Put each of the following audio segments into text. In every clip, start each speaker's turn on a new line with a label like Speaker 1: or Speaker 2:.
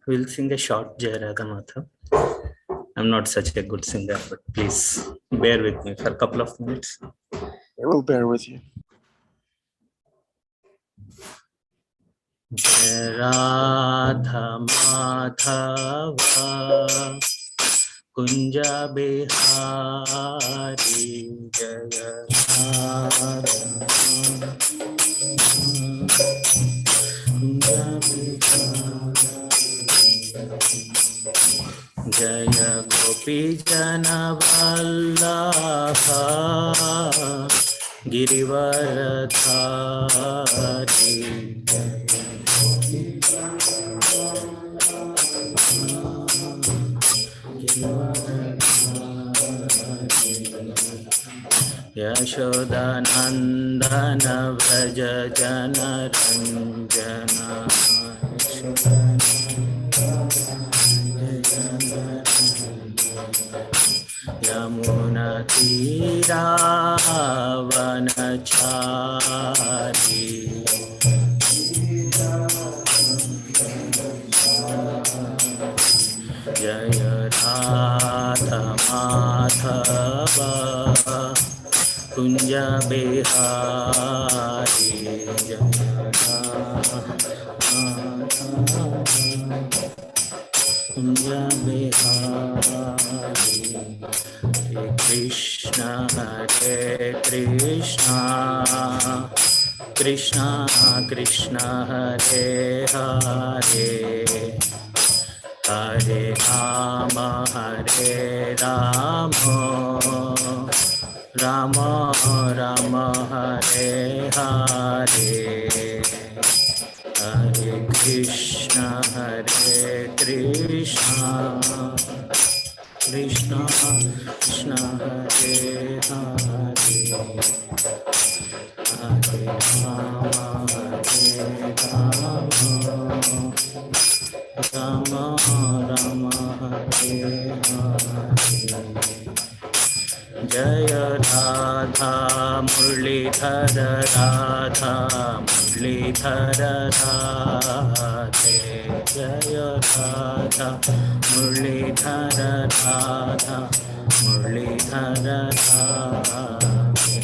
Speaker 1: We'll sing a short Jai Radha Matha. I'm not such a good singer, but please bear with me for a couple of minutes.
Speaker 2: I will bear with you.
Speaker 1: Jai Radha Madhava Kunja Bihari Jaya Radha Kunja Bihari Jaya Gopi Jana Vallabha Girivaradhari Yashodanandana Vraja Jana Ranjana Yamuna Tira Vanachari Jaya Radha Madhava Kunja Bihari Jaya Radha Kunja Bihari Hare Krishna Krishna Krishna Hare Hare Hare Rama Rama Rama Hare Hare Hare Krishna Krishna Krishna Hare Hare Hare Rama Rama Rama Hare Hare Jaya Radha Murlidhara Radha Murlidhara Radhe Jaya Radha Murlidhara Radha Murlidhara Radhe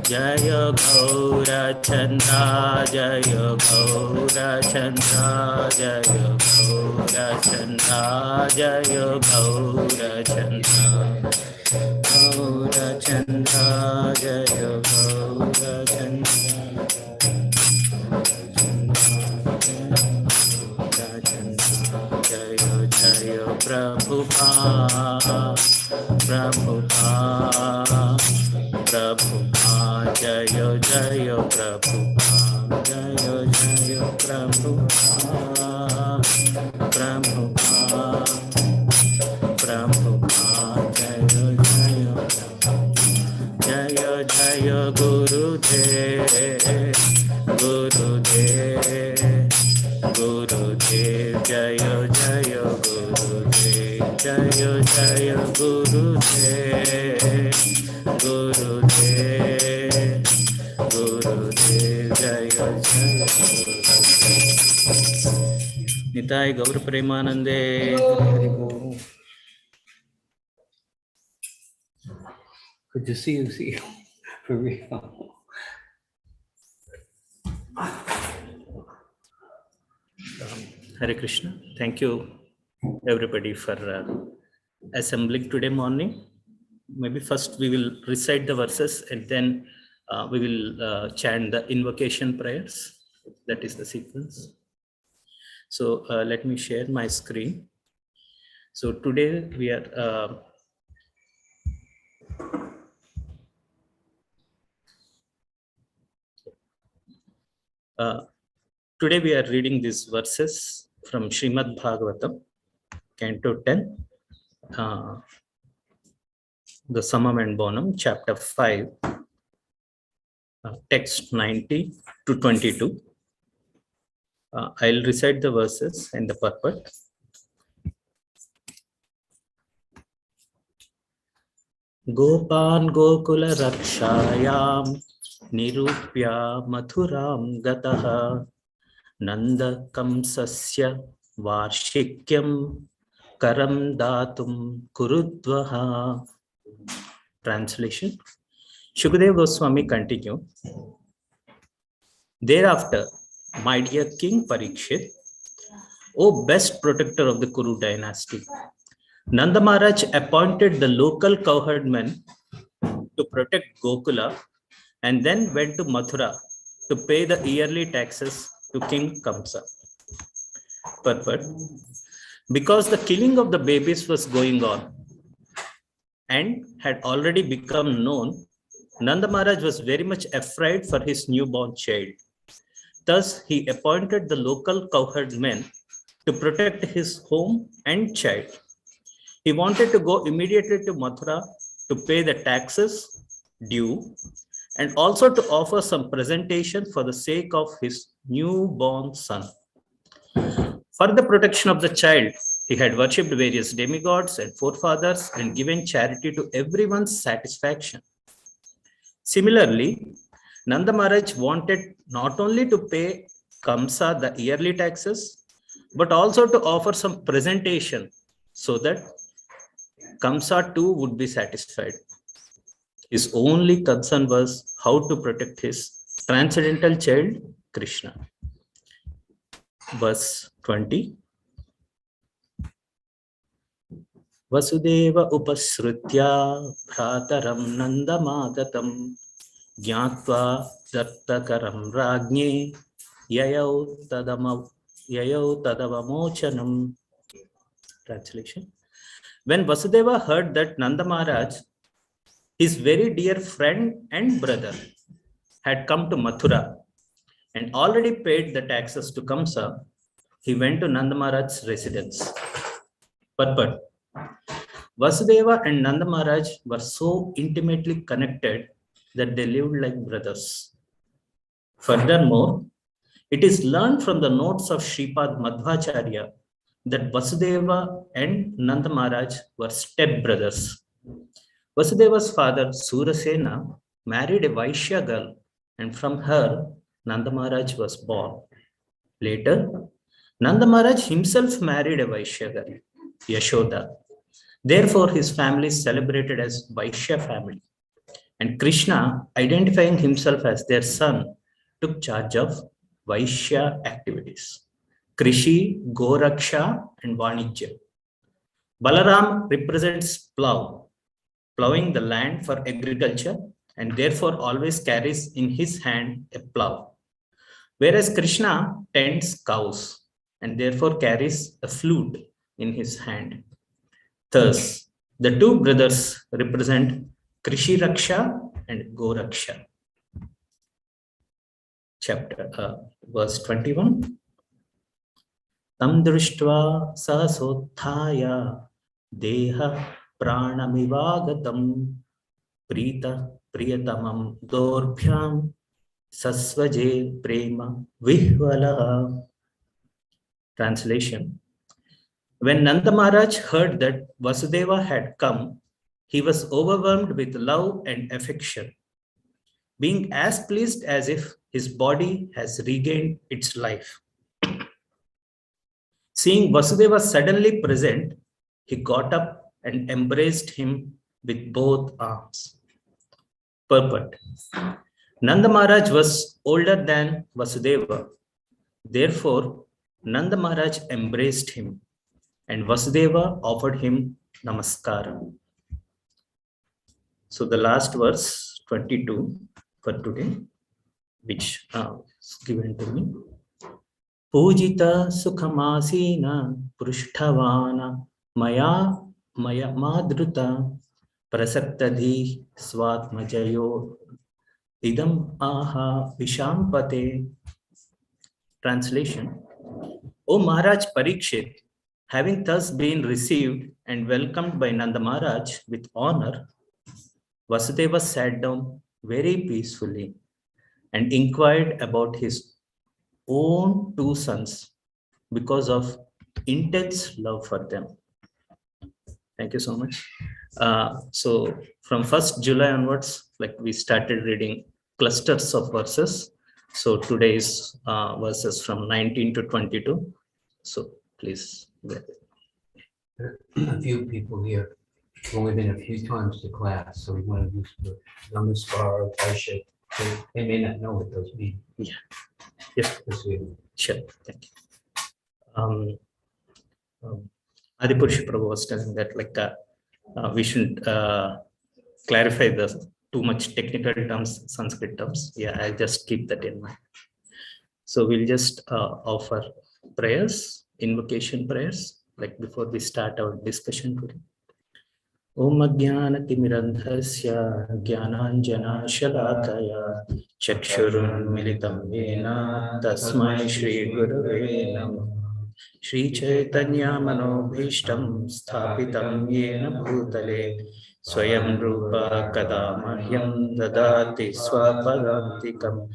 Speaker 1: Jaya Gaura Chandra Jaya Gaura Chandra Jaya Gaura Chandra Jaya Gaura Chandra Gaura Chandra Jaya Gaura Chandra Jaya Jaya Prabhupada Prabhupada Prabhupada Jaya Jaya Prabhupada Jaya Jaya Prabhupada Prabhupada Prabhupada Jaya Jaya Gurudev Gurudev Gurudev Jaya Jaya Gurudev Jaya Jaya Gurudev Gurudev Gurudev Jaya Jaya Nitai Gaur Premanande Hari Bol.
Speaker 3: Good to see you for real.
Speaker 1: Hare Krishna. Thank you everybody for assembling today morning. Maybe first we will recite the verses and then we will chant the invocation prayers. That is the sequence. So let me share my screen. So today we are today we are reading these verses from Srimad Bhagavatam, Canto 10, the Summum and Bonum, Chapter 5, text 90 to 22. I'll recite the verses and the purport. Gopan Gokula Rakshayam Nirupya Mathuram Gataha Nanda Kamsasya Varshikyam karam datum kurudvaha. Translation. Shukadeva Goswami continued. Thereafter, my dear King Parikshit, O best protector of the Kuru dynasty, Nanda Maharaj appointed the local cowherdmen to protect Gokula and then went to Mathura to pay the yearly taxes to King Kamsa. Purport. Because the killing of the babies was going on and had already become known, Nanda Maharaj was very much afraid for his newborn child. Thus, he appointed the local cowherdmen to protect his home and child. He wanted to go immediately to Mathura to pay the taxes due and also to offer some presentation for the sake of his newborn son. For the protection of the child, he had worshipped various demigods and forefathers and given charity to everyone's satisfaction. Similarly, Nanda Maharaj wanted not only to pay Kamsa the yearly taxes, but also to offer some presentation so that Kamsa too would be satisfied. His only concern was how to protect his transcendental child, Krishna. Verse 20. Vasudeva upasrutya bhrataram nandamagatam jnatva dattakaram rajne yayau tadavamochanam. Translation. When Vasudeva heard that Nanda Maharaj, his very dear friend and brother, had come to Mathura and already paid the taxes to Kamsa, he went to Nanda Maharaj's residence. But Vasudeva and Nanda Maharaj were so intimately connected that they lived like brothers. Furthermore, it is learned from the notes of Shripad Madhvacharya that Vasudeva and Nanda Maharaj were step-brothers. Vasudeva's father, Surasena, married a Vaishya girl, and from her, Nanda Maharaj was born. Later, Nanda Maharaj himself married a Vaishya girl, Yashoda. Therefore, his family is celebrated as Vaishya family. And Krishna, identifying himself as their son, took charge of Vaishya activities. Krishi, Goraksha, and Vanijya. Balaram represents plow, plowing the land for agriculture, and therefore always carries in his hand a plow. Whereas Krishna tends cows, and therefore carries a flute in his hand. Thus, the two brothers represent Krishi Raksha and Goraksha. Verse 21. Tam drishtva sasothaya deha pranamivagatam prita priyatamam dorbhyam sasvaje prema vihvalaha. Translation. When Nanda Maharaj heard that Vasudeva had come, he was overwhelmed with love and affection, being as pleased as if his body has regained its life. Seeing Vasudeva suddenly present, he got up and embraced him with both arms. Purport. Nanda Maharaj was older than Vasudeva. Therefore, Nanda Maharaj embraced him, and Vasudeva offered him namaskara. So the last verse, 22 for today, which is given to me. Pujita sukhamasina prushthavana maya madruta prasaktadhi swatmajayo idam aha vishampate. Translation. O Maharaj Parikshit, having thus been received and welcomed by Nanda Maharaj with honor, Vasudeva sat down very peacefully and inquired about his own two sons because of intense love for them. Thank you so much. So from 1st July onwards, like we started reading clusters of verses. So today's verses from 19 to 22. So please.
Speaker 3: A few people here, have only been a few times to class, so we want to use the namaskar, Aisha. They may not know what those mean.
Speaker 1: Yeah. Yes. Sure. Thank you. Adipurush Prabhu was telling that we should clarify the too much technical terms, Sanskrit terms. Yeah, I'll just keep that in mind. So we'll just offer prayers, invocation prayers, like before we start our discussion today. Om Ajnanatimirandhasya Jnananjanashalakaya Chakshurunmilitam Yena Tasmai Shri Gurave Namah. Shri Chaitanya Manobhishtam Sthapitam Yena Bhutale Swayam Rupa Kadamahyam Dadati Swapadantikam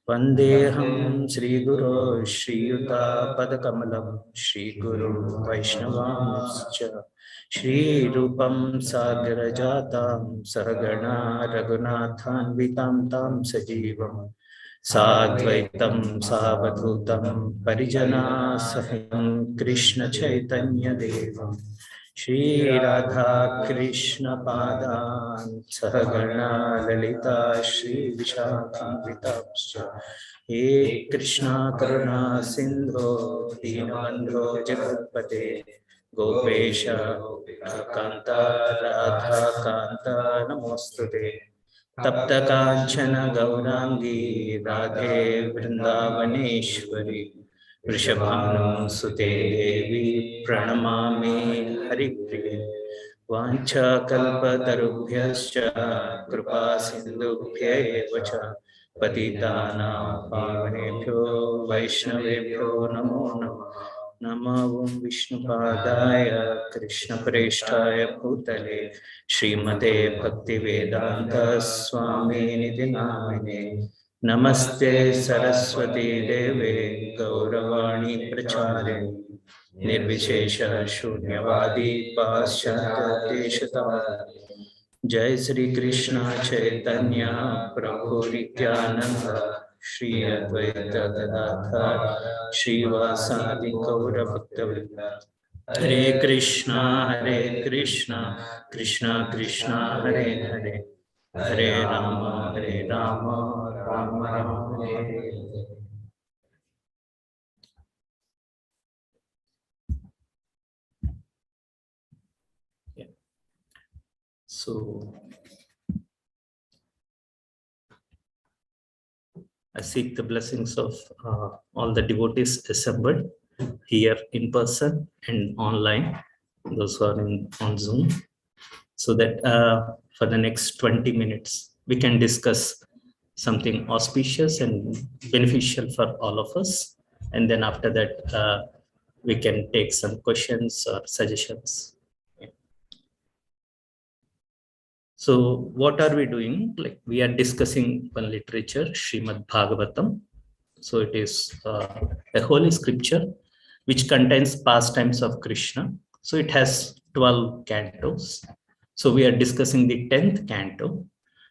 Speaker 1: Vandeham Sri Guru Shri Yuta Padakamalam Shri Guru Vaishnavamscha Shri Rupam Sagrajatam Saragana Raghunathan Vitam Tam Sajivam Sadvaitam Savadhutam Parijana Saham Krishna Chaitanya Devam Shri Radha Krishna Padan Sahagana Lalita Shri Vishakam Vitamscha He Krishna Karuna Sindho Dinabandho Jagatpate Gopesha Kanta Radha Kanta Namostute Tapta Kanchana Gaurangi Radhe Vrindavaneshwari Vrishabhanusute Devi Pranamami Haripriye Vancha Kalpatarubhyascha Kripa Sindhubhya Evacha Patitanam Pavanebhyo Vaishnavebhyo Namo Namah Namo Om Vishnupadaya Krishna Presthaya Bhutale Srimate Bhaktivedanta Swami Niti Namine Namaste Saraswati Deve Gauravani Prachare Nirvishesha Shunyavadi Paschatya Deshatavadi Jai Sri Krishna Chaitanya Prabhu Nityananda Shri Advaita Gadadhar Shri Vasadi Gaura Bhaktavrinda Hare Krishna Krishna Krishna Hare Hare Hare Rama Rama Rama Hare Hare. Yeah. So I seek the blessings of all the devotees assembled here in person and online, those who are on Zoom, so that for the next 20 minutes, we can discuss something auspicious and beneficial for all of us. And then after that, we can take some questions or suggestions. So what are we doing? Like we are discussing one literature, Srimad Bhagavatam. So it is a holy scripture which contains pastimes of Krishna. So it has 12 cantos. So we are discussing the 10th canto.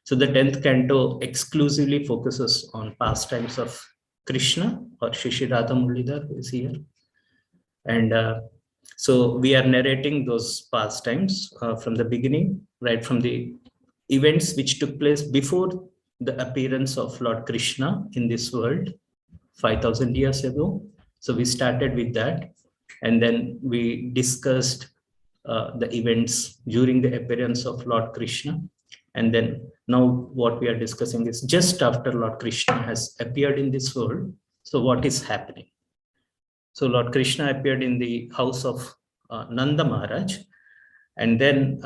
Speaker 1: So the 10th canto exclusively focuses on pastimes of Krishna or Shishirata Mullidhar, who is here. And so we are narrating those pastimes from the beginning, right from the events which took place before the appearance of Lord Krishna in this world 5,000 years ago. So we started with that, and then we discussed the events during the appearance of Lord Krishna. And then now what we are discussing is just after Lord Krishna has appeared in this world. So what is happening? So Lord Krishna appeared in the house of Nanda Maharaj, and then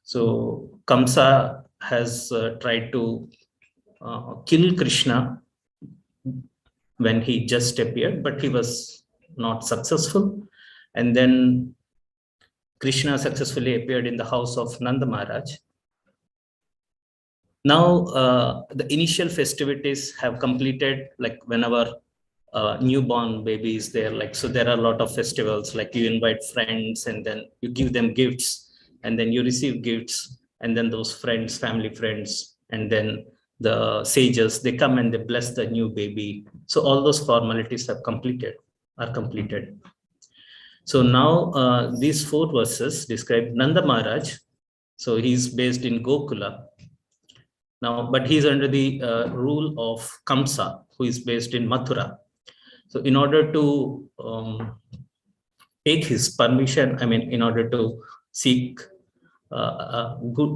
Speaker 1: so Kamsa has tried to kill Krishna when he just appeared, but he was not successful. And then Krishna successfully appeared in the house of Nanda Maharaj. Now the initial festivities have completed, like whenever newborn baby is there, like, so there are a lot of festivals, like you invite friends and then you give them gifts and then you receive gifts, and then those friends, family friends, and then the sages, they come and they bless the new baby. So all those formalities are completed. So now these 4 verses describe Nanda Maharaj. So he's based in Gokula. Now, but he's under the rule of Kamsa, who is based in Mathura. So in order to take his permission, I mean, in order to seek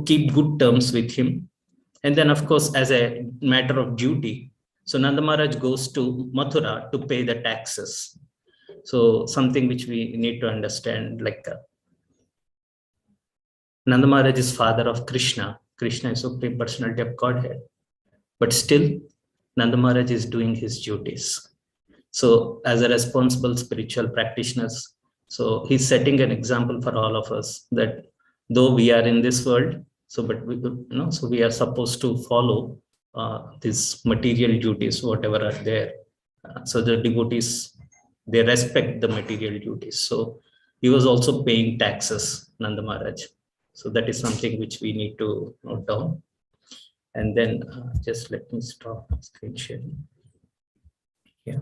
Speaker 1: keep good terms with him. And then, of course, as a matter of duty, so Nanda Maharaj goes to Mathura to pay the taxes. So something which we need to understand, like Nanda Maharaj is father of Krishna. Krishna is Supreme Personality of Godhead. But still, Nanda Maharaj is doing his duties. So as a responsible spiritual practitioners, so he's setting an example for all of us that though we are in this world, so but we, so we are supposed to follow these material duties, whatever are there. So the devotees, they respect the material duties. So he was also paying taxes, Nanda Maharaj. So that is something which we need to note down. And then just let me stop screen sharing. Yeah.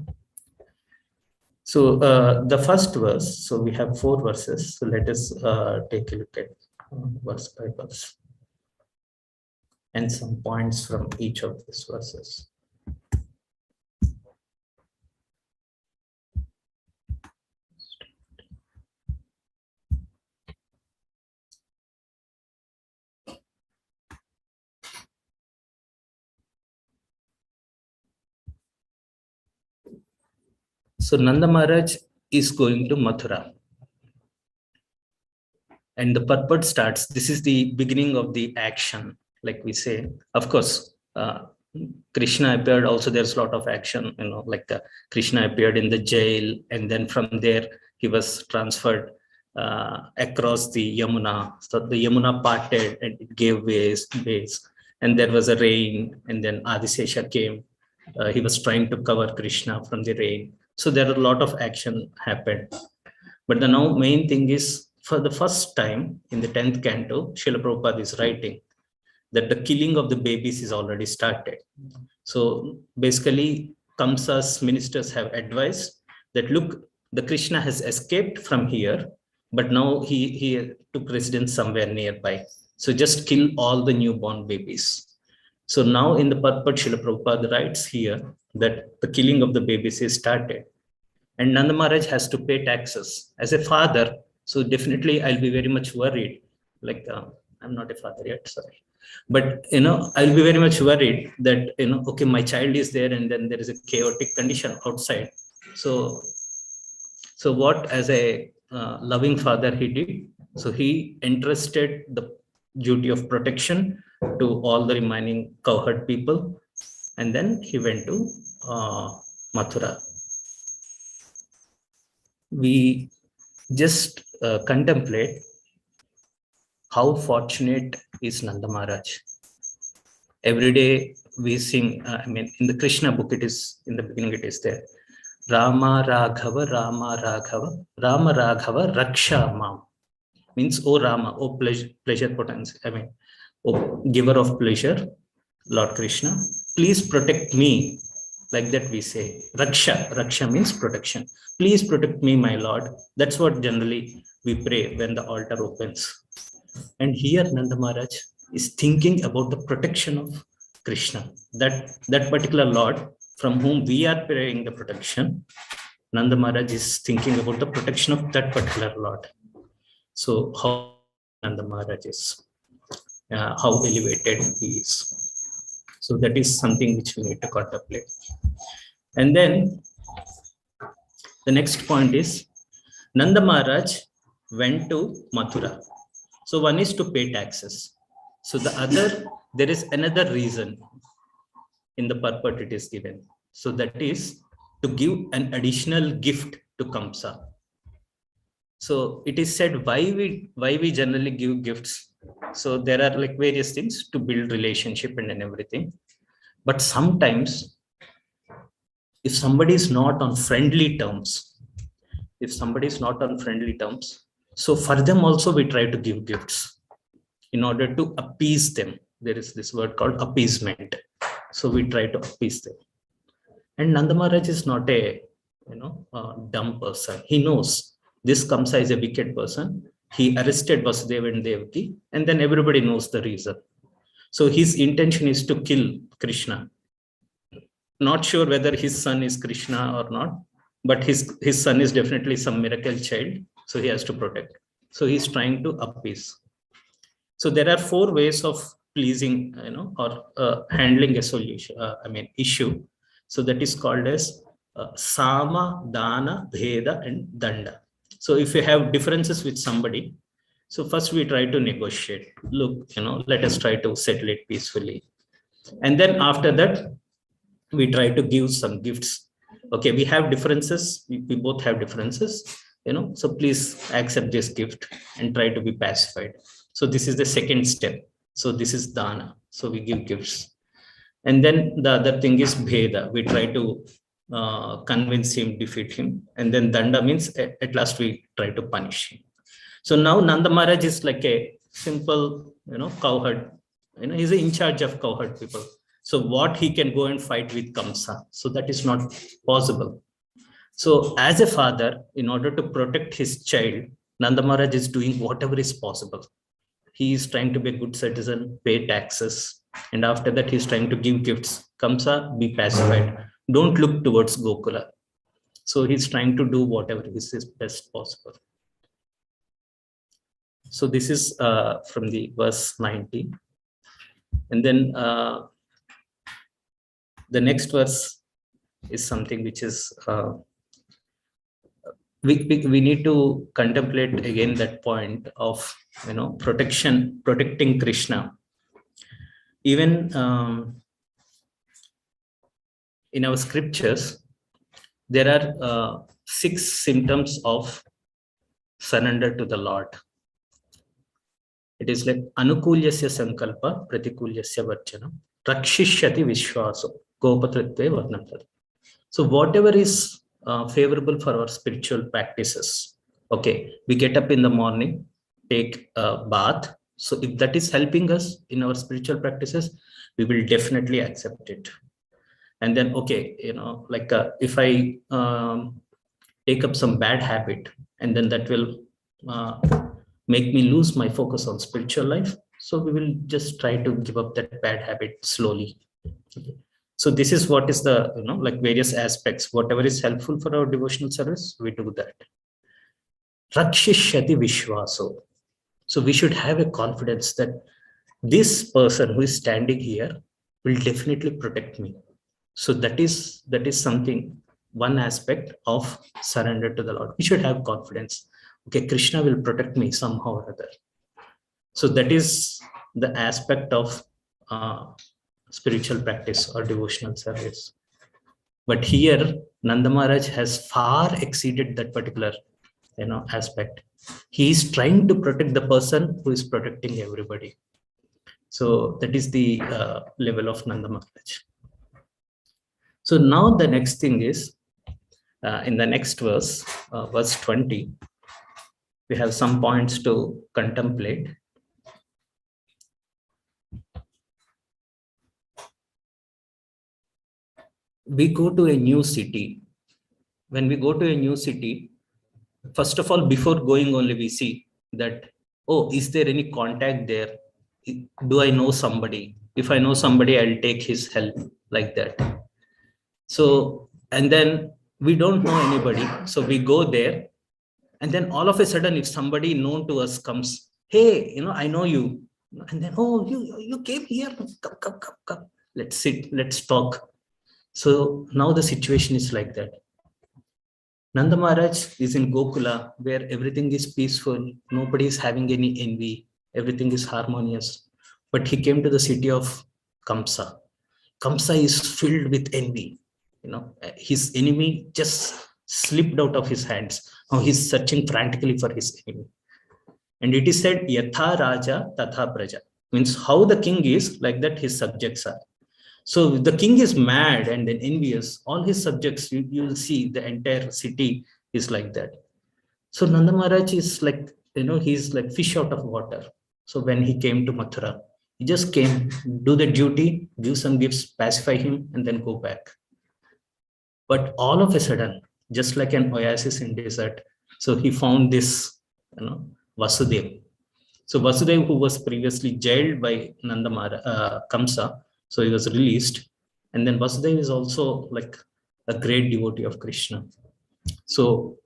Speaker 1: So the first verse, so we have 4 verses. So let us take a look at verse by verse and some points from each of these verses. So Nanda Maharaj is going to Mathura. And the purport starts, this is the beginning of the action, like we say. Of course, Krishna appeared, also there's a lot of action, like Krishna appeared in the jail, and then from there he was transferred across the Yamuna. So the Yamuna parted and it gave ways, and there was a rain, and then Adisesha came. He was trying to cover Krishna from the rain. So there are a lot of action happened. But the now main thing is, for the first time in the 10th canto, Srila Prabhupada is writing that the killing of the babies is already started. So basically, Kamsa's ministers have advised that, look, the Krishna has escaped from here, but now he took residence somewhere nearby. So just kill all the newborn babies. So now in the purport, Srila Prabhupada writes here that the killing of the babies is started. And Nanda Maharaj has to pay taxes. As a father, so definitely I'll be very much worried. Like, I'm not a father yet, sorry. But, I'll be very much worried that, okay, my child is there and then there is a chaotic condition outside. So what as a loving father he did? So he entrusted the duty of protection to all the remaining cowherd people. And then he went to Mathura. We just contemplate how fortunate is Nanda Maharaj. Every day we sing, in the Krishna book, it is, in the beginning it is there. Rama Raghava, Rama Raghava, Rama Raghava, Raksha Mam. Means, oh Rama, oh pleasure potency, oh giver of pleasure, Lord Krishna, please protect me. Like that we say, Raksha means protection. Please protect me, my Lord. That's what generally we pray when the altar opens. And here Nanda Maharaj is thinking about the protection of Krishna. That particular Lord from whom we are praying the protection, Nanda Maharaj is thinking about the protection of that particular Lord. So how Nanda Maharaj is, how elevated he is. So that is something which we need to contemplate. And then the next point is, Nanda Maharaj went to Mathura. So one is to pay taxes. So the other, there is another reason in the purport it is given. So that is to give an additional gift to Kamsa. So it is said why we generally give gifts. So there are like various things to build relationship and everything. But sometimes if somebody is not on friendly terms, so for them also we try to give gifts in order to appease them. There is this word called appeasement. So we try to appease them. And Nanda Maharaj is not a dumb person. He knows this Kamsa is a wicked person. He arrested Vasudeva and Devaki, and then everybody knows the reason. So his intention is to kill Krishna. Not sure whether his son is Krishna or not, but his son is definitely some miracle child. So he has to protect. So he's trying to appease. So there are 4 ways of pleasing, or handling a solution, issue. So that is called as Sama, Dana, Bheda, and Danda. So if you have differences with somebody, so first we try to negotiate. Look, let us try to settle it peacefully. And then after that, we try to give some gifts. Okay, we have differences. We both have differences, so please accept this gift and try to be pacified. So this is the second step. So this is Dana. So we give gifts. And then the other thing is Bheda. We try to convince him, defeat him. And then Danda means at last we try to punish him. So now Nanda Maharaj is like a simple, cowherd. He's in charge of cowherd people. So what he can go and fight with Kamsa. So that is not possible. So as a father, in order to protect his child, Nanda Maharaj is doing whatever is possible. He is trying to be a good citizen, pay taxes. And after that, he's trying to give gifts. Kamsa, be pacified. Don't look towards Gokula. So he's trying to do whatever is best possible. So this is from the verse 19. And then the next verse is something which is, we need to contemplate again that point of, protecting Krishna. Even in our scriptures, there are 6 symptoms of surrender to the Lord. It is like anukulyasya sankalpa pratikulyasya varchanam rakshishyati vishwaso gopatritve varnatad. So whatever is favorable for our spiritual practices, okay, we get up in the morning, take a bath. So if that is helping us in our spiritual practices, we will definitely accept it. And then, okay, if I take up some bad habit, and then that will make me lose my focus on spiritual life. So we will just try to give up that bad habit slowly. Okay. So this is what is the, various aspects. Whatever is helpful for our devotional service, we do that. Rakshishyati vishwaso. So we should have a confidence that this person who is standing here will definitely protect me. So that is something, one aspect of surrender to the Lord. We should have confidence. Okay, Krishna will protect me somehow or other. So that is the aspect of spiritual practice or devotional service. But here, Nanda Maharaj has far exceeded that particular, aspect. He is trying to protect the person who is protecting everybody. So that is the level of Nanda Maharaj. So now the next thing is, in the next verse, verse 20, we have some points to contemplate. We go to a new city. When we go to a new city, first of all, before going only, we see that, oh, is there any contact there? Do I know somebody? If I know somebody, I'll take his help, like that. So, and then we don't know anybody. So we go there. And then all of a sudden, if somebody known to us comes, hey, I know you. And then, oh, you came here. Come. Let's sit, let's talk. So now the situation is like that. Nanda Maharaj is in Gokula, where everything is peaceful. Nobody is having any envy. Everything is harmonious. But he came to the city of Kamsa. Kamsa is filled with envy. His enemy just slipped out of his hands. Now he's searching frantically for his enemy. And it is said, Yatha Raja Tatha Praja. Means how the king is, like that his subjects are. So the king is mad and then envious. All his subjects, you will see the entire city is like that. So Nanda Maharaj is like, he's like fish out of water. So when he came to Mathura, he just came, do the duty, give some gifts, pacify him, and then go back. But all of a sudden, just like an oasis in desert, So he found this, Vasudeva. So Vasudeva, who was previously jailed by Kamsa, so he was released. And then Vasudeva is also like a great devotee of Krishna. So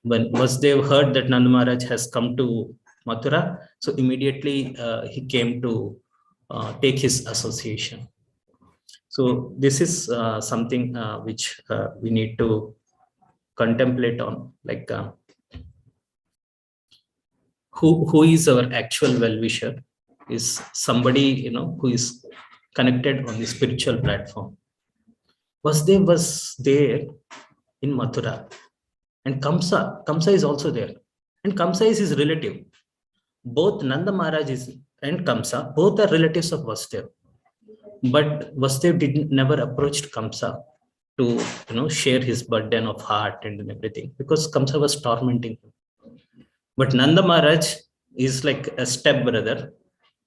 Speaker 1: when Vasudeva heard that Nanda Maharaj has come to Mathura, so immediately he came to take his association. So this is something which we need to contemplate on, like who is our actual well-wisher is somebody who is connected on the spiritual platform. Vasudeva was there in Mathura, and Kamsa is also there, and Kamsa is his relative. Both Nanda Maharaj and Kamsa, both are relatives of Vasudeva. But Vasudeva never approached Kamsa to share his burden of heart and everything, because Kamsa was tormenting him. But Nanda Maharaj is like a step brother,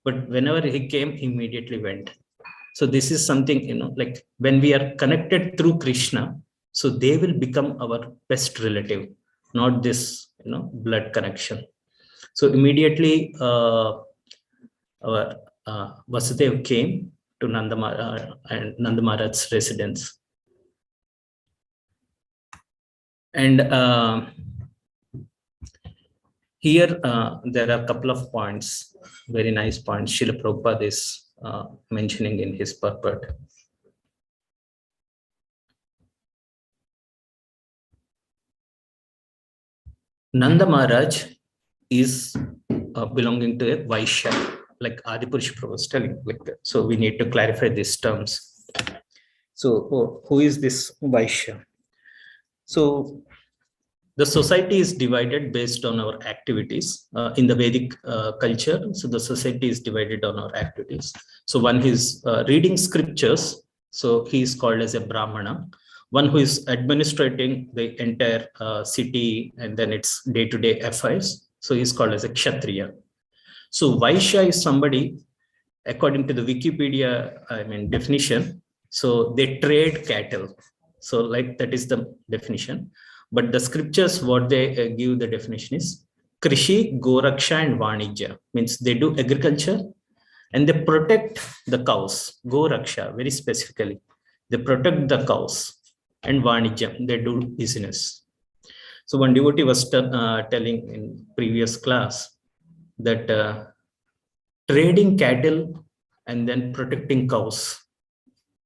Speaker 1: but whenever he came, he immediately went. So this is something, like when we are connected through Krishna, so they will become our best relative, not this, blood connection. So immediately our Vasudeva came to Nanda Maharaj's residence. And here there are a couple of points, very nice points, Srila Prabhupada is mentioning in his purport. Nanda Maharaj is belonging to a Vaishya, like Adipurusha Prabhupada was telling, like that. So we need to clarify these terms. So who is this Vaishya? So the society is divided based on our activities in the Vedic culture. So the society is divided on our activities. So one is reading scriptures. So he is called as a Brahmana. One who is administrating the entire city and then its day-to-day affairs. So he is called as a Kshatriya. So Vaishya is somebody, according to the Wikipedia, definition. So they trade cattle. So like that is the definition. But the scriptures, what they give the definition is Krishi, Goraksha and Vanijya. Means they do agriculture and they protect the cows. Goraksha, very specifically. They protect the cows. And Vanijya, they do business. So one devotee was telling in previous class that trading cattle and then protecting cows.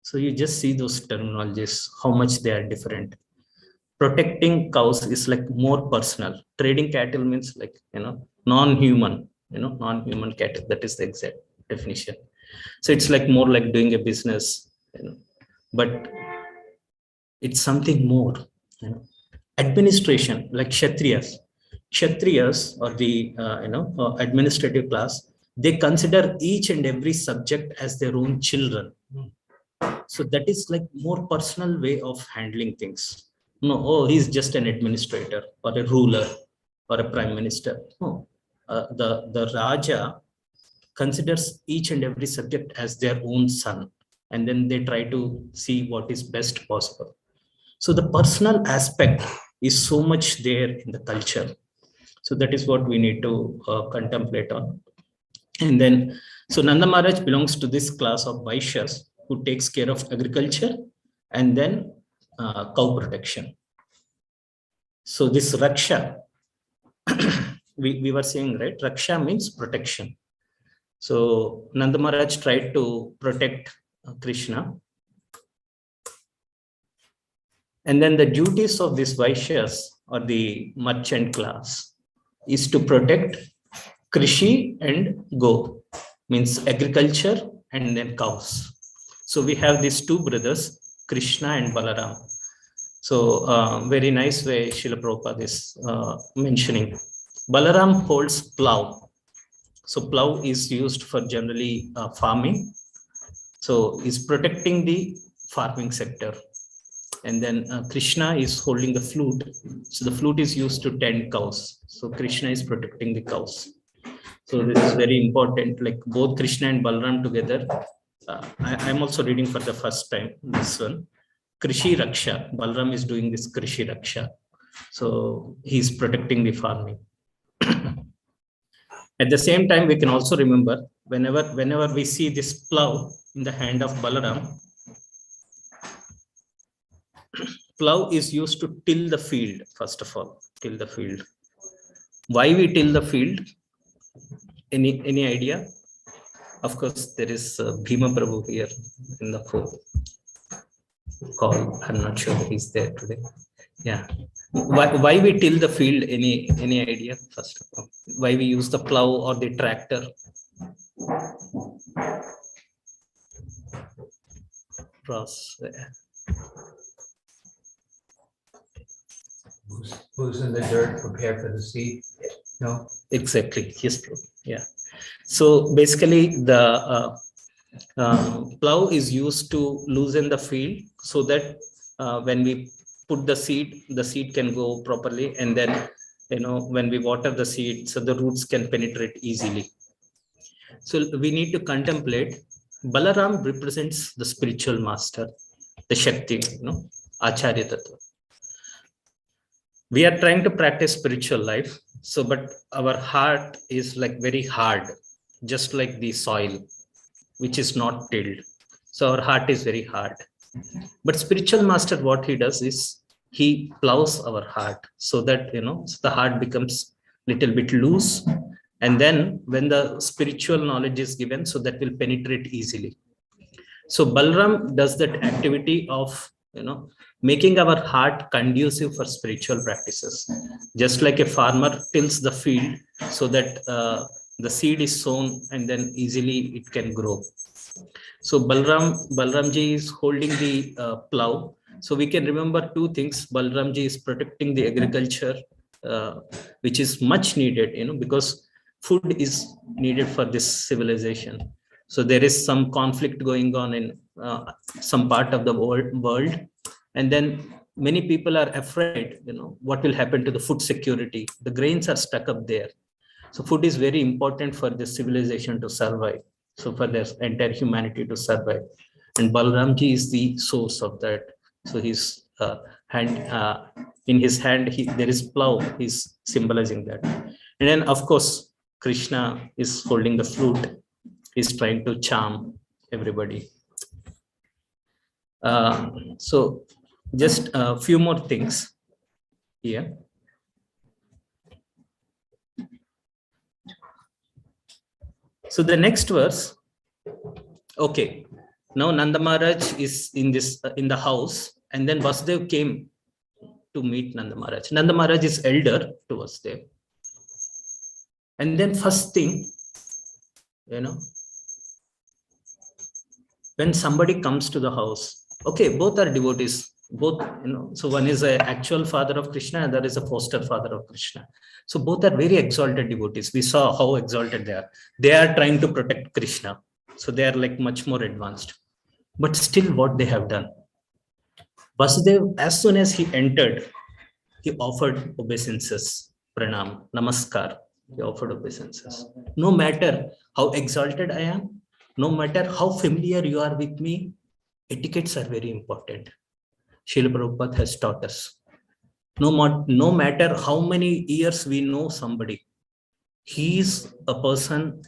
Speaker 1: So you just see those terminologies, how much they are different. Protecting cows is like more personal. Trading cattle means like, non-human, non-human cattle. That is the exact definition. So it's like more like doing a business, but it's something more, administration, like Kshatriyas or the, administrative class, they consider each and every subject as their own children. So that is like more personal way of handling things. No, he's just an administrator or a ruler or a prime minister. No, the Raja considers each and every subject as their own son, and then they try to see what is best possible. So the personal aspect is so much there in the culture. So that is what we need to contemplate on. And then, so Nanda Maharaj belongs to this class of Vaishyas who takes care of agriculture and then cow protection. So this Raksha, we were saying, right? Raksha means protection. So Nanda Maharaj tried to protect Krishna. And then the duties of these Vaishyas or the merchant class is to protect Krishi and Go, means agriculture and then cows. So we have these two brothers, Krishna and Balaram. So very nice way Srila Prabhupada is mentioning. Balaram holds plow. So plow is used for generally farming. So he's protecting the farming sector. And then Krishna is holding the flute. So the flute is used to tend cows. So Krishna is protecting the cows. So this is very important, like both Krishna and Balaram together. I'm also reading for the first time this one. Krishi Raksha. Balaram is doing this Krishi Raksha. So he's protecting the farming. At the same time, we can also remember whenever we see this plow in the hand of Balaram, plow is used to till the field, first of all, till the field. Why we till the field? Any idea? Of course, there is Bhima Prabhu here in the call. I'm not sure he's there today. Yeah. Why we till the field? Any idea? First of all, why we use the plow or the tractor? Ross.
Speaker 3: Who's in the dirt, prepare for the seed? No?
Speaker 1: Exactly. Yes, bro. Yeah. So basically, the plow is used to loosen the field so that when we put the seed can go properly, and then when we water the seed, so the roots can penetrate easily. So we need to contemplate. Balaram represents the spiritual master, the Shakti, Acharya Tattva. We are trying to practice spiritual life, so but our heart is like very hard, just like the soil, which is not tilled. So our heart is very hard. But spiritual master, what he does is he plows our heart so that so the heart becomes little bit loose, and then when the spiritual knowledge is given, so that will penetrate easily. So Balram does that activity of making our heart conducive for spiritual practices, just like a farmer tills the field so that the seed is sown and then easily it can grow. So Balramji is holding the plow. So we can remember two things. Balramji is protecting the agriculture, which is much needed, because food is needed for this civilization. So there is some conflict going on in some part of the world, and then many people are afraid, what will happen to the food security. The grains are stuck up there. So food is very important for this civilization to survive. So for this entire humanity to survive, and Balramji is the source of that. So his in his hand, there is plow. He's symbolizing that, and then of course Krishna is holding the flute. He's trying to charm everybody. So just a few more things here. So the next verse, okay. Now Nanda Maharaj is in the house, and then Vasudev came to meet Nanda Maharaj. Nanda Maharaj is elder to Vasudev. And then first thing, when somebody comes to the house, okay, both are devotees, both, so one is an actual father of Krishna, and there is a foster father of Krishna. So both are very exalted devotees. We saw how exalted they are. They are trying to protect Krishna. So they are like much more advanced. But still what they have done. Vasudev, as soon as he entered, he offered obeisances, pranam, namaskar. He offered obeisances. No matter how exalted I am, no matter how familiar you are with me, etiquettes are very important. Srila Prabhupada has taught us. No matter how many years we know somebody, he is a person,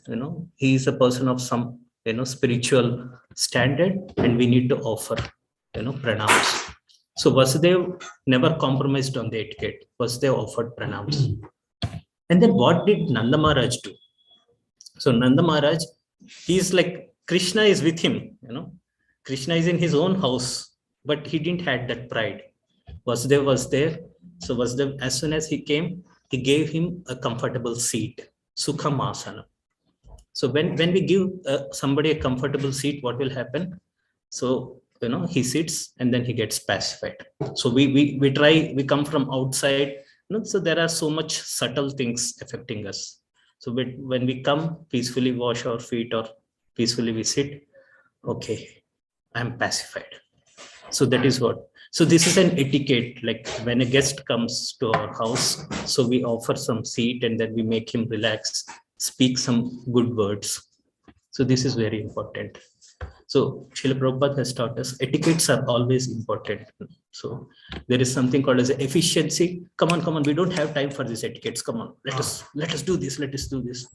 Speaker 1: he is a person of some, spiritual standard, and we need to offer, pranams. So Vasudev never compromised on the etiquette. Vasudev offered pranams. And then what did Nanda Maharaj do? So Nanda Maharaj, he's like, Krishna is with him, Krishna is in his own house, but he didn't have that pride. Vasudev was there. So Vasudev, as soon as he came, he gave him a comfortable seat, Sukham Asana. So when we give somebody a comfortable seat, what will happen? So, he sits and then he gets pacified. So we come from outside, so there are so much subtle things affecting us. So when we come, peacefully wash our feet or peacefully we sit, okay, I'm pacified. So that is what. So this is an etiquette, like when a guest comes to our house, so we offer some seat and then we make him relax, speak some good words. So this is very important. So Srila Prabhupada has taught us etiquettes are always important. So there is something called as efficiency. Come on, we don't have time for these etiquettes. Come on, let us do this, let us do this.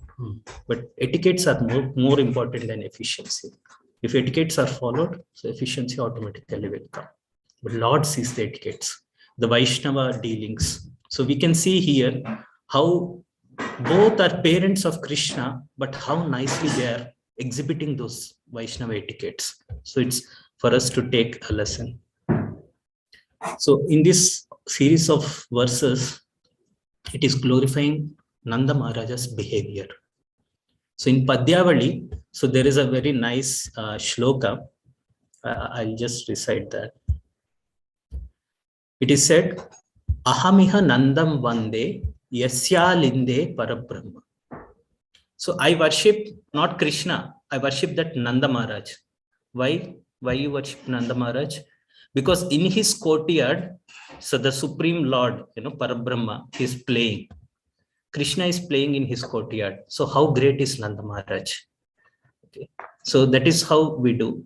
Speaker 1: But etiquettes are more important than efficiency. If etiquettes are followed, so efficiency automatically will come. But Lord sees the etiquettes, the Vaishnava dealings. So we can see here how both are parents of Krishna, but how nicely they are exhibiting those Vaishnava etiquettes. So it's for us to take a lesson. So in this series of verses, it is glorifying Nanda Maharaja's behavior. So in Padyavali, so there is a very nice shloka. I'll just recite that. It is said, Ahamiha Nandam Vande Yasyalinde Parabrahma. So I worship not Krishna, I worship that Nanda Maharaj. Why? Why you worship Nanda Maharaj? Because in his courtyard, so the Supreme Lord, Parabrahma, is playing. Krishna is playing in his courtyard. So how great is Nanda Maharaj? Okay. So that is how we do,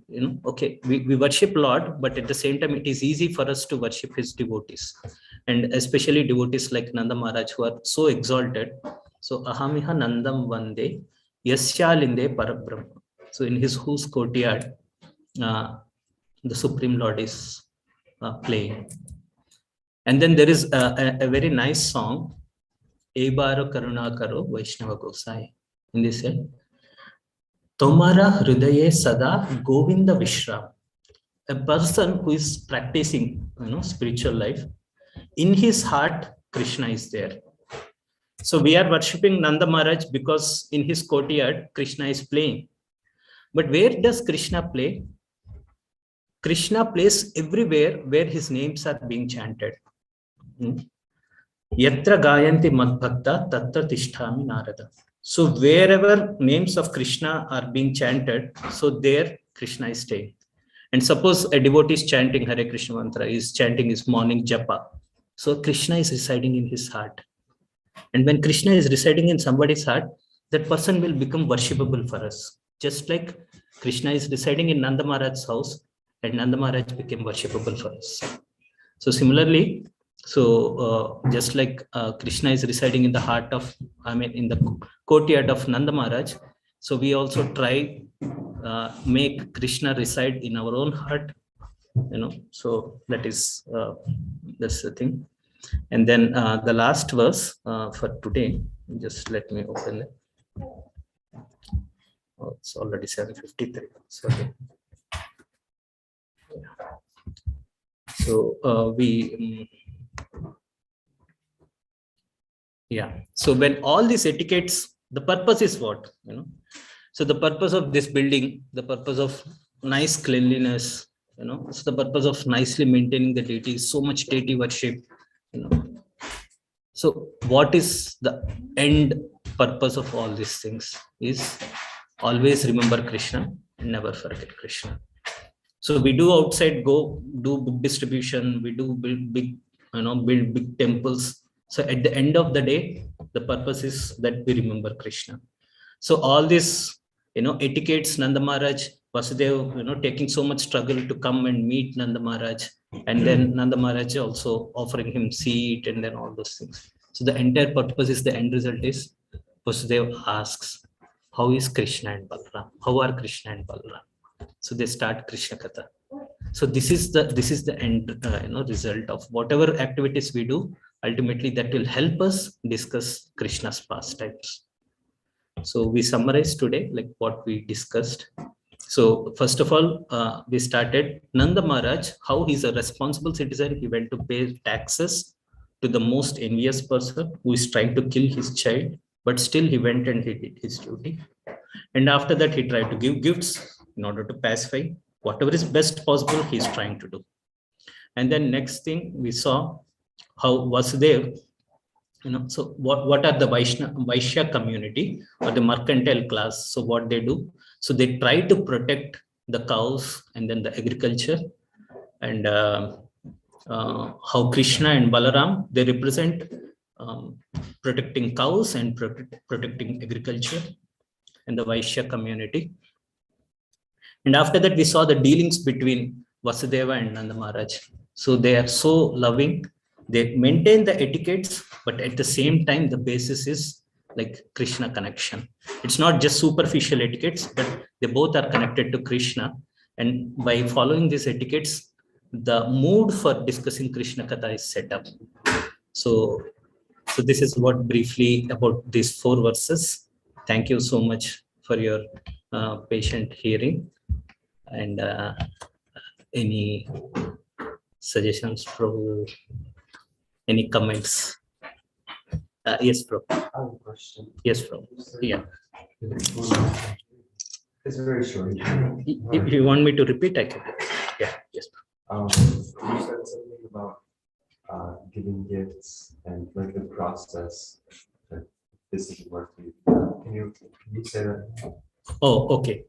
Speaker 1: okay, we worship Lord, but at the same time, it is easy for us to worship his devotees. And especially devotees like Nanda Maharaj who are so exalted. So Ahamiha Nandam Vande Yasyalinde Parabrahma. So in his whose courtyard, the Supreme Lord is playing. And then there is a very nice song, Ebaro Karuna Karo Vaishnava Gosai. In this sense, Tomara Hridaye Sada Govinda Vishram. A person who is practicing, spiritual life, in his heart, Krishna is there. So we are worshipping Nanda Maharaj because in his courtyard, Krishna is playing. But where does Krishna play? Krishna plays everywhere where his names are being chanted. Yatra Gayanti Madbhakta Tatra Tishtami Narada. So wherever names of Krishna are being chanted, so there Krishna is staying. And suppose a devotee is chanting Hare Krishna mantra, is chanting his morning japa. So Krishna is residing in his heart. And when Krishna is residing in somebody's heart, that person will become worshipable for us. Just like Krishna is residing in Nanda Maharaj's house, and Nanda Maharaj became worshipable for us. So similarly, just like Krishna is residing in the heart of, in the courtyard of Nanda Maharaj, so we also try make Krishna reside in our own heart, so that's the thing. And then the last verse for today, just let me open it. Oh, it's already 7:53. Sorry. So so when all these etiquettes, the purpose is what, so the purpose of this building, the purpose of nice cleanliness, it's the purpose of nicely maintaining the deity, so much deity worship, so what is the end purpose of all these things is always remember Krishna and never forget Krishna. So we do outside go do book distribution, we do build big temples. So at the end of the day, the purpose is that we remember Krishna. So all this, etiquettes, Nanda Maharaj, Vasudev, taking so much struggle to come and meet Nanda Maharaj, and then Nanda Maharaj also offering him seat, and then all those things. So the entire purpose is, the end result is, Vasudev asks, how is Krishna and Balaram? How are Krishna and Balaram? So they start Krishna Katha. So this is the end result of whatever activities we do. Ultimately, that will help us discuss Krishna's pastimes. So we summarize today like what we discussed. So first of all, we started Nanda Maharaj, how he's a responsible citizen. He went to pay taxes to the most envious person who is trying to kill his child, but still he went and he did his duty. And after that, he tried to give gifts in order to pacify. Whatever is best possible, he's trying to do. And then next thing we saw how Vasudev, so what are the Vaishya community or the mercantile class? So what they do? So they try to protect the cows and then the agriculture, and how Krishna and Balaram, they represent protecting cows and protecting agriculture and the Vaishya community. And after that, we saw the dealings between Vasudeva and Nanda Maharaj. So they are so loving. They maintain the etiquettes, but at the same time, the basis is like Krishna connection. It's not just superficial etiquettes, but they both are connected to Krishna. And by following these etiquettes, the mood for discussing Krishna Katha is set up. So this is what briefly about these 4 verses. Thank you so much for your patient hearing. And any suggestions, Prabhu? Any comments? Yes, Prabhu.
Speaker 3: I have a question.
Speaker 1: Yes, Prabhu. Yeah.
Speaker 3: It's very short.
Speaker 1: If you want me to repeat, I can. Yeah. Yes, Prabhu.
Speaker 4: You said something about giving gifts and like the process that this is working. Can you say that?
Speaker 1: Oh, okay.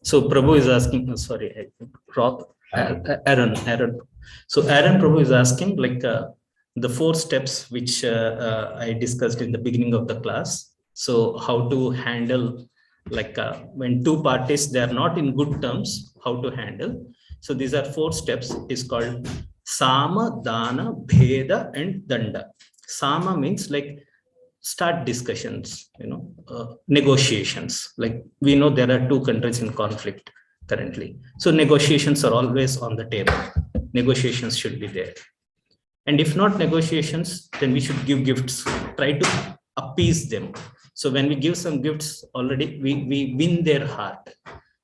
Speaker 1: So Prabhu is asking. Sorry, I think Aaron. So Aaron Prabhu is asking like the 4 steps which I discussed in the beginning of the class. So how to handle like when 2 parties, they are not in good terms, how to handle. So these are 4 steps. It is called Sama, Dana, Bheda and Danda. Sama means like start discussions, negotiations. Like we know there are 2 countries in conflict currently. So negotiations are always on the table. Negotiations should be there. And if not negotiations, then we should give gifts, try to appease them. So when we give some gifts, already we win their heart.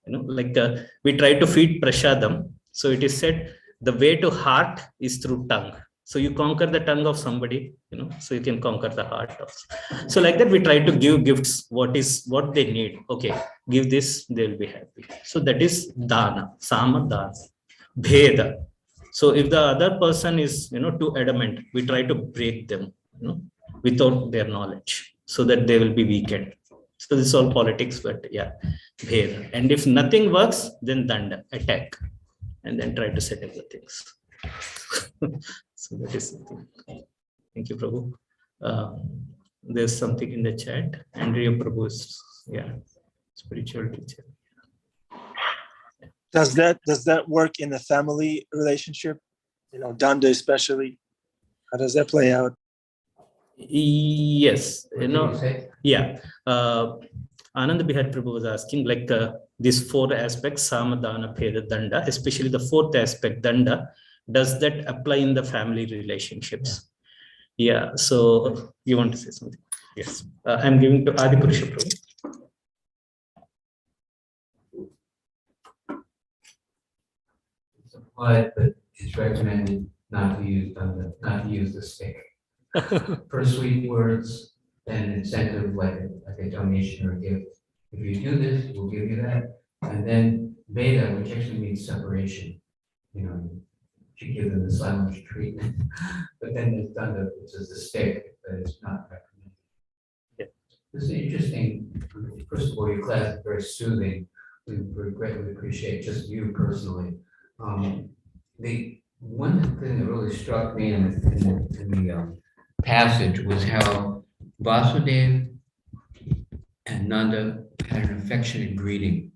Speaker 1: Like we try to feed prashadam. So it is said the way to heart is through tongue. So you conquer the tongue of somebody, so you can conquer the heart also. So like that, we try to give gifts, what they need. Okay, give this, they'll be happy. So that is dana, sama dana, bheda. So if the other person is, too adamant, we try to break them, without their knowledge, so that they will be weakened. So this is all politics, but yeah, bheda. And if nothing works, then danda, attack, and then try to settle the things. So that is something. Thank you, Prabhu. There's something in the chat. Andrea Prabhu is, spiritual teacher.
Speaker 2: Does that work in the family relationship? Danda especially. How does that play out?
Speaker 1: Yes, yeah. Anand Bihar Prabhu was asking like these 4 aspects, Sama, Dana, Bheda, Danda, especially the 4th aspect, Danda, does that apply in the family relationships? Yeah. So you want to say something? Yes. I'm giving to Adi Purusha Prabhu.
Speaker 3: It's applied, but it's recommended not to use the stick. For sweet words and incentive like a donation or a gift. If you do this, we'll give you that. And then Veda, which actually means separation, to give them the silent treatment. But then it's done it's just a stick, but it's not recommended.
Speaker 1: Yeah.
Speaker 3: This is interesting. First of all, your class is very soothing. We greatly appreciate just you personally. The one thing that really struck me in the passage was how Vasudeva and Nanda had an affectionate greeting.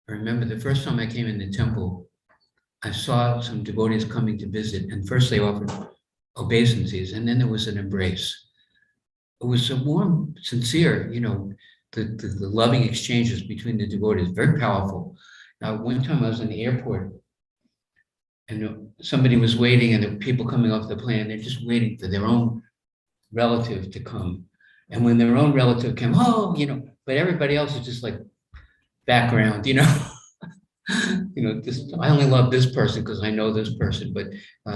Speaker 3: I remember the first time I came in the temple, I saw some devotees coming to visit, and first they offered obeisances, and then there was an embrace. It was so warm, sincere, the loving exchanges between the devotees, very powerful. Now, one time I was in the airport, and somebody was waiting, and the people coming off the plane, they're just waiting for their own relative to come. And when their own relative came, but everybody else is just like background, I only love this person because I know this person, but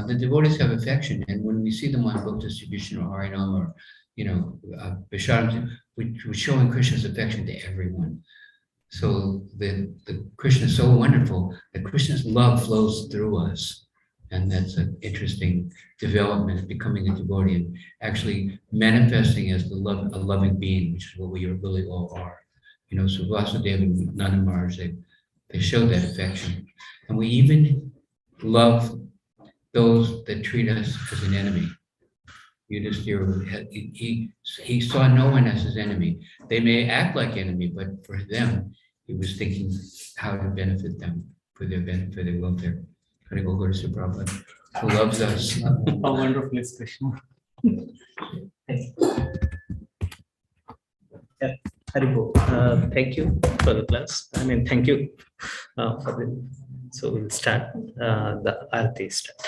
Speaker 3: the devotees have affection. And when we see them on book distribution or Harinam or, Bhagavatam, we're showing Krishna's affection to everyone. So the Krishna is so wonderful that Krishna's love flows through us. And that's an interesting development, becoming a devotee and actually manifesting as a loving being, which is what we really all are. So Vasudeva and Nanda Maharaj, they show that affection. And we even love those that treat us as an enemy. Yudhishthira, he saw no one as his enemy. They may act like enemy, but for them, he was thinking how to benefit them for their benefit, for their welfare. Hare Guru Prabhupada, who loves us.
Speaker 1: How wonderful is Krishna. Yeah, Haribo, thank you for the class. I mean, thank you for the. So we'll start the Aarti start.